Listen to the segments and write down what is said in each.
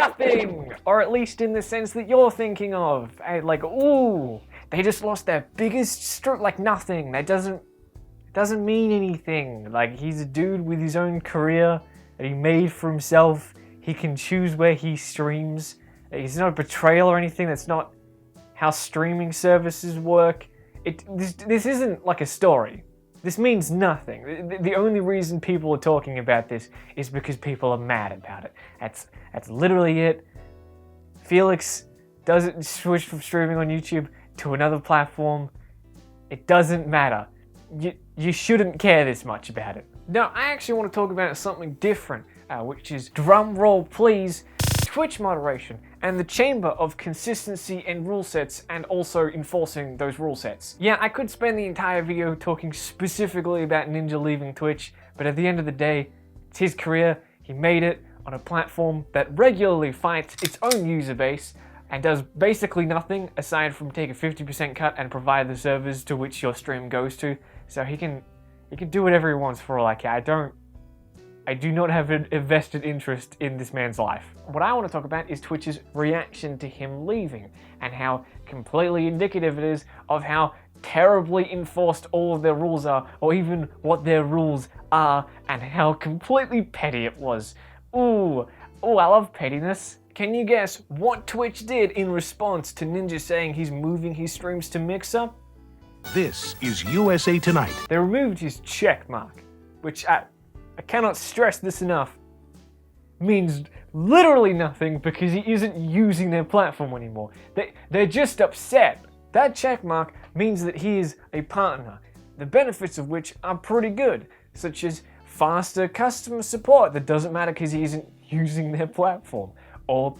nothing, or at least in the sense that you're thinking of. Like, ooh, they just lost their biggest stroke, like nothing. That doesn't mean anything. Like, he's a dude with his own career that he made for himself. He can choose where he streams. He's not a betrayal or anything. That's not how streaming services work. This isn't like a story. This means nothing. The only reason people are talking about this is because people are mad about it. That's literally it. Felix doesn't switch from streaming on YouTube to another platform. It doesn't matter. You shouldn't care this much about it. Now, I actually want to talk about something different, which is, drum roll please, Twitch moderation and the chamber of consistency and rule sets, and also enforcing those rule sets. Yeah, I could spend the entire video talking specifically about Ninja leaving Twitch, but at the end of the day, it's his career. He made it on a platform that regularly fights its own user base and does basically nothing aside from take a 50% cut and provide the servers to which your stream goes to. So he can do whatever he wants for all I care. I do not have a vested interest in this man's life. What I want to talk about is Twitch's reaction to him leaving, and how completely indicative it is of how terribly enforced all of their rules are, or even what their rules are, and how completely petty it was. Ooh, I love pettiness. Can you guess what Twitch did in response to Ninja saying he's moving his streams to Mixer? This is USA Tonight. They removed his check mark, which I cannot stress this enough, means literally nothing because he isn't using their platform anymore. They're just upset. That check mark means that he is a partner, the benefits of which are pretty good, such as faster customer support that doesn't matter because he isn't using their platform, or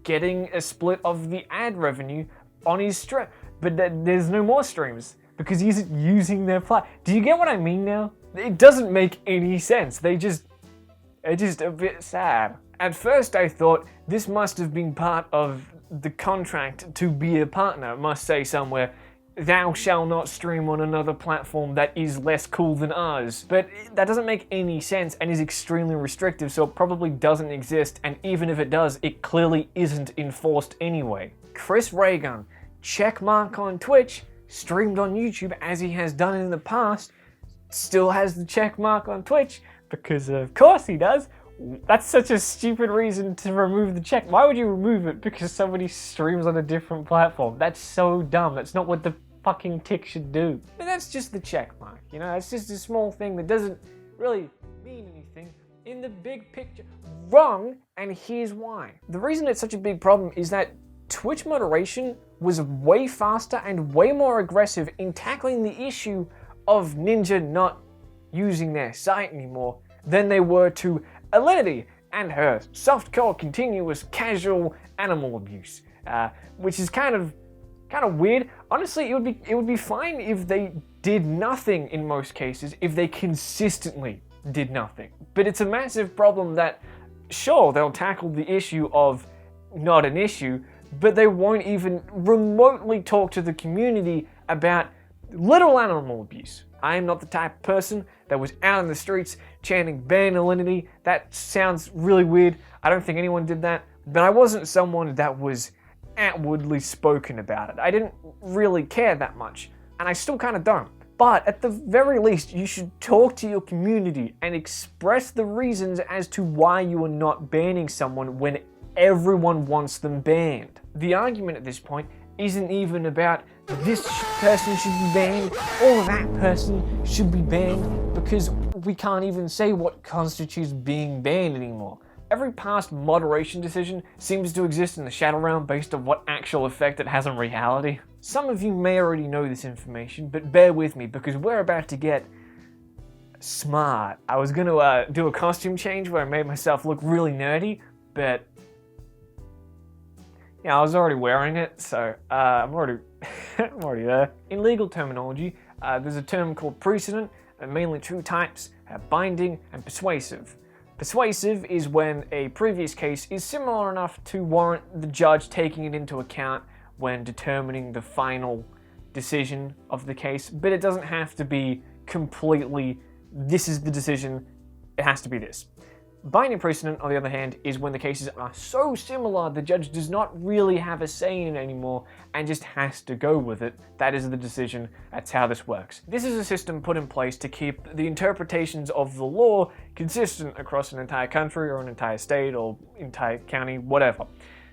getting a split of the ad revenue on his stream, but there's no more streams because he isn't using their platform. Do you get what I mean now? It doesn't make any sense. They're just a bit sad. At first I thought this must have been part of the contract to be a partner. It must say somewhere, thou shalt not stream on another platform that is less cool than ours. But that doesn't make any sense and is extremely restrictive, so it probably doesn't exist, and even if it does, it clearly isn't enforced anyway. Chris Raygun, checkmark on Twitch, streamed on YouTube as he has done in the past, still has the check mark on Twitch, because of course he does. That's such a stupid reason to remove the check. Why would you remove it because somebody streams on a different platform? That's so dumb. That's not what the fucking tick should do. But that's just the check mark, you know? It's just a small thing that doesn't really mean anything in the big picture. Wrong, and here's why. The reason it's such a big problem is that Twitch moderation was way faster and way more aggressive in tackling the issue of Ninja not using their site anymore than they were to Alinity and her softcore continuous casual animal abuse, which is kind of weird. Honestly, it would be fine if they did nothing in most cases, if they consistently did nothing. But it's a massive problem that, sure, they'll tackle the issue of not an issue, but they won't even remotely talk to the community about literal animal abuse. I am not the type of person that was out in the streets chanting ban Alinity. That sounds really weird. I don't think anyone did that. But I wasn't someone that was outwardly spoken about it. I didn't really care that much, and I still kind of don't. But at the very least, you should talk to your community and express the reasons as to why you are not banning someone when everyone wants them banned. The argument at this point isn't even about this person should be banned or that person should be banned, because we can't even say what constitutes being banned anymore. Every past moderation decision seems to exist in the Shadow Realm based on what actual effect it has on reality. Some of you may already know this information, but bear with me because we're about to get smart. I was gonna do a costume change where I made myself look really nerdy, but yeah, I was already wearing it, so I'm already there. In legal terminology, there's a term called precedent, and mainly two types, binding and persuasive. Persuasive is when a previous case is similar enough to warrant the judge taking it into account when determining the final decision of the case, but it doesn't have to be completely, this is the decision, it has to be this. Binding precedent, on the other hand, is when the cases are so similar the judge does not really have a say in it anymore and just has to go with it. That is the decision. That's how this works. This is a system put in place to keep the interpretations of the law consistent across an entire country or an entire state or entire county, whatever.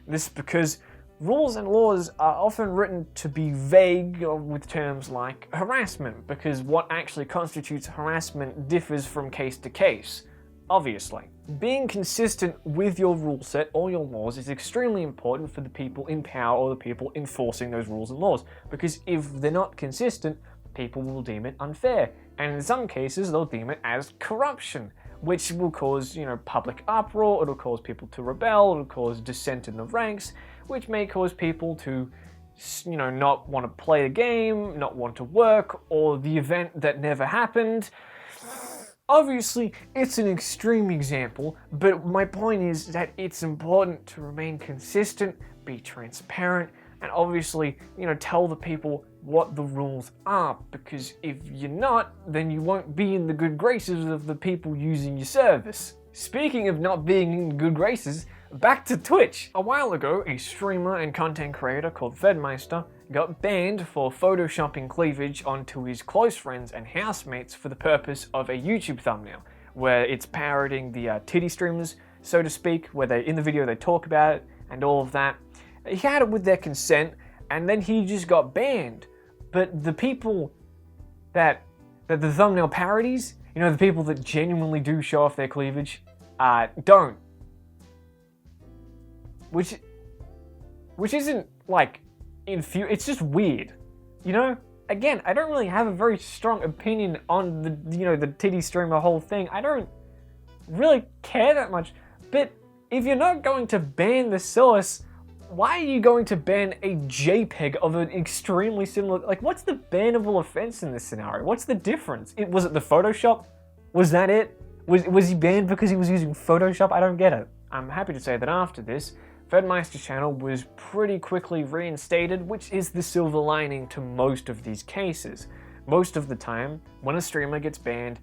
This is because rules and laws are often written to be vague with terms like harassment, because what actually constitutes harassment differs from case to case. Obviously. Being consistent with your rule set or your laws is extremely important for the people in power or the people enforcing those rules and laws, because if they're not consistent, people will deem it unfair, and in some cases they'll deem it as corruption, which will cause, public uproar, it'll cause people to rebel, it'll cause dissent in the ranks, which may cause people to, not want to play the game, not want to work, or the event that never happened. Obviously, it's an extreme example, but my point is that it's important to remain consistent, be transparent, and obviously, tell the people what the rules are, because if you're not, then you won't be in the good graces of the people using your service. Speaking of not being in good graces, back to Twitch. A while ago, a streamer and content creator called Fedmeister got banned for photoshopping cleavage onto his close friends and housemates for the purpose of a YouTube thumbnail, where it's parroting the titty streamers, so to speak, where in the video they talk about it and all of that. He had it with their consent, and then he just got banned. But the people that the thumbnail parodies, the people that genuinely do show off their cleavage, don't. Which isn't like it's just weird, Again, I don't really have a very strong opinion on the titty streamer whole thing. I don't really care that much. But if you're not going to ban the source, why are you going to ban a JPEG of an extremely similar? Like, what's the bannable offense in this scenario? What's the difference? Was it the Photoshop? Was that it? Was he banned because he was using Photoshop? I don't get it. I'm happy to say that after this, Fedmeister's channel was pretty quickly reinstated, which is the silver lining to most of these cases. Most of the time, when a streamer gets banned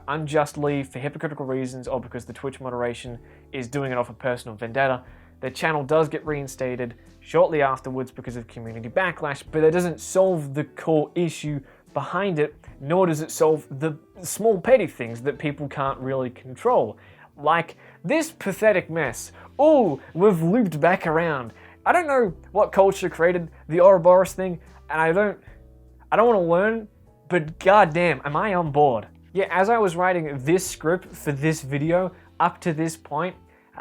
unjustly for hypocritical reasons or because the Twitch moderation is doing it off a personal vendetta, their channel does get reinstated shortly afterwards because of community backlash, but that doesn't solve the core issue behind it, nor does it solve the small petty things that people can't really control. Like this pathetic mess. Oh, we've looped back around. I don't know what culture created the Ouroboros thing, and I don't want to learn, but goddamn, am I on board? Yeah, as I was writing this script for this video, up to this point,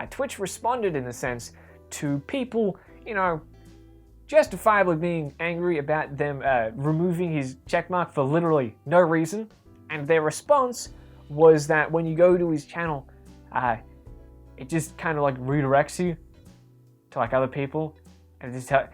Twitch responded in a sense to people, justifiably being angry about them removing his checkmark for literally no reason, and their response was that when you go to his channel, it just kind of like redirects you to like other people, and just I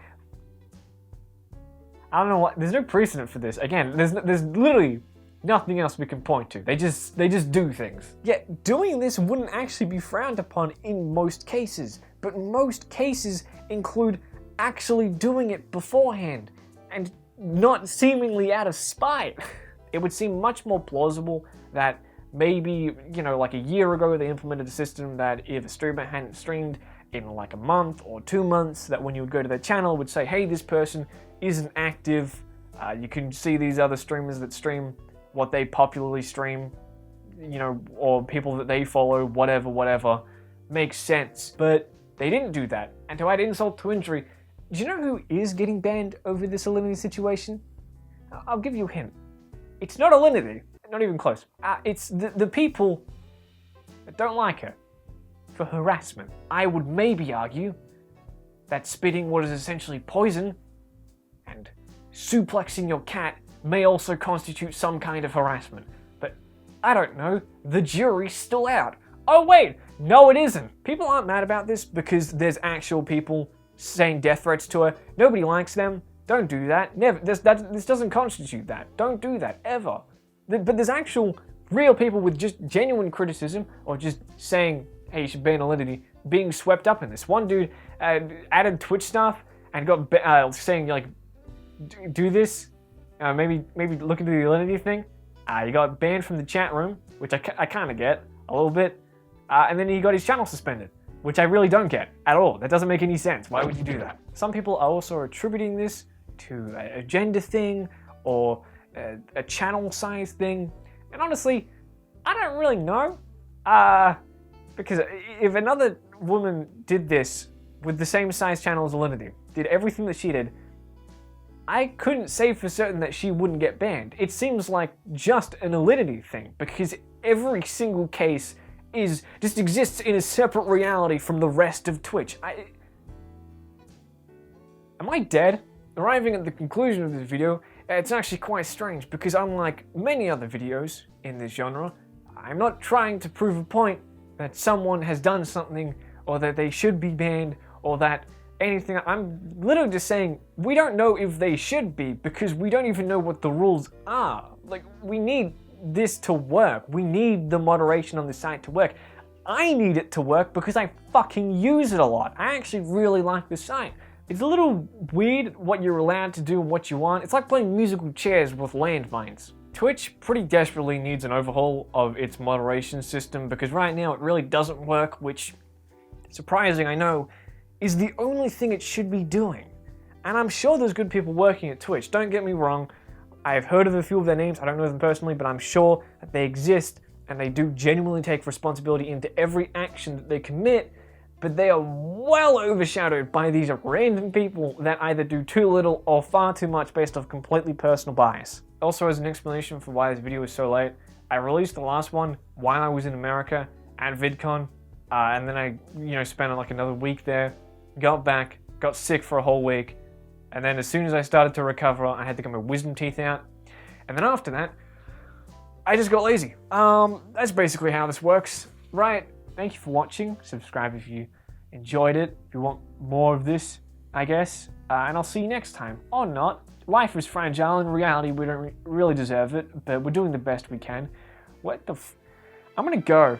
don't know what. There's no precedent for this. Again, there's literally nothing else we can point to. They just do things. Yet doing this wouldn't actually be frowned upon in most cases, but most cases include actually doing it beforehand and not seemingly out of spite. It would seem much more plausible that maybe, like a year ago they implemented a system that if a streamer hadn't streamed in like a month or 2 months, that when you would go to their channel, it would say, hey, this person isn't active. You can see these other streamers that stream what they popularly stream, or people that they follow, whatever. Makes sense. But they didn't do that. And to add insult to injury, do you know who is getting banned over this Alinity situation? I'll give you a hint. It's not Alinity. Not even close. It's the people that don't like her for harassment. I would maybe argue that spitting what is essentially poison and suplexing your cat may also constitute some kind of harassment. But I don't know. The jury's still out. Oh wait, no it isn't. People aren't mad about this because there's actual people saying death threats to her. Nobody likes them. Don't do that. Never. This doesn't constitute that. Don't do that ever. But there's actual real people with just genuine criticism or just saying, hey, you should ban Alinity, being swept up in this. One dude added Twitch stuff and got saying, like, do this, maybe look into the Alinity thing. He got banned from the chat room, which I kind of get a little bit. and then he got his channel suspended, which I really don't get at all. That doesn't make any sense. Why would you do that? Some people are also attributing this to a gender thing or a channel size thing, and honestly, I don't really know. Because if another woman did this with the same size channel as Alinity, did everything that she did, I couldn't say for certain that she wouldn't get banned. It seems like just an Alinity thing, because every single case just exists in a separate reality from the rest of Twitch. Am I dead? Arriving at the conclusion of this video, it's actually quite strange, because unlike many other videos in this genre, I'm not trying to prove a point that someone has done something, or that they should be banned, or that anything. I'm literally just saying we don't know if they should be, because we don't even know what the rules are. Like, we need this to work. We need the moderation on the site to work. I need it to work because I fucking use it a lot. I actually really like the site. It's a little weird what you're allowed to do and what you want. It's like playing musical chairs with landmines. Twitch pretty desperately needs an overhaul of its moderation system, because right now it really doesn't work, which, surprising I know, is the only thing it should be doing. And I'm sure there's good people working at Twitch, don't get me wrong. I've heard of a few of their names, I don't know them personally, but I'm sure that they exist and they do genuinely take responsibility into every action that they commit, but they are well overshadowed by these random people that either do too little or far too much based off completely personal bias. Also, as an explanation for why this video is so late, I released the last one while I was in America at VidCon, and then I spent like another week there, got back, got sick for a whole week, and then as soon as I started to recover, I had to get my wisdom teeth out, and then after that, I just got lazy. That's basically how this works, right? Thank you for watching. Subscribe if you enjoyed it, if you want more of this, I guess, and I'll see you next time, or not. Life is fragile. In reality, we don't really deserve it, but we're doing the best we can. I'm gonna go.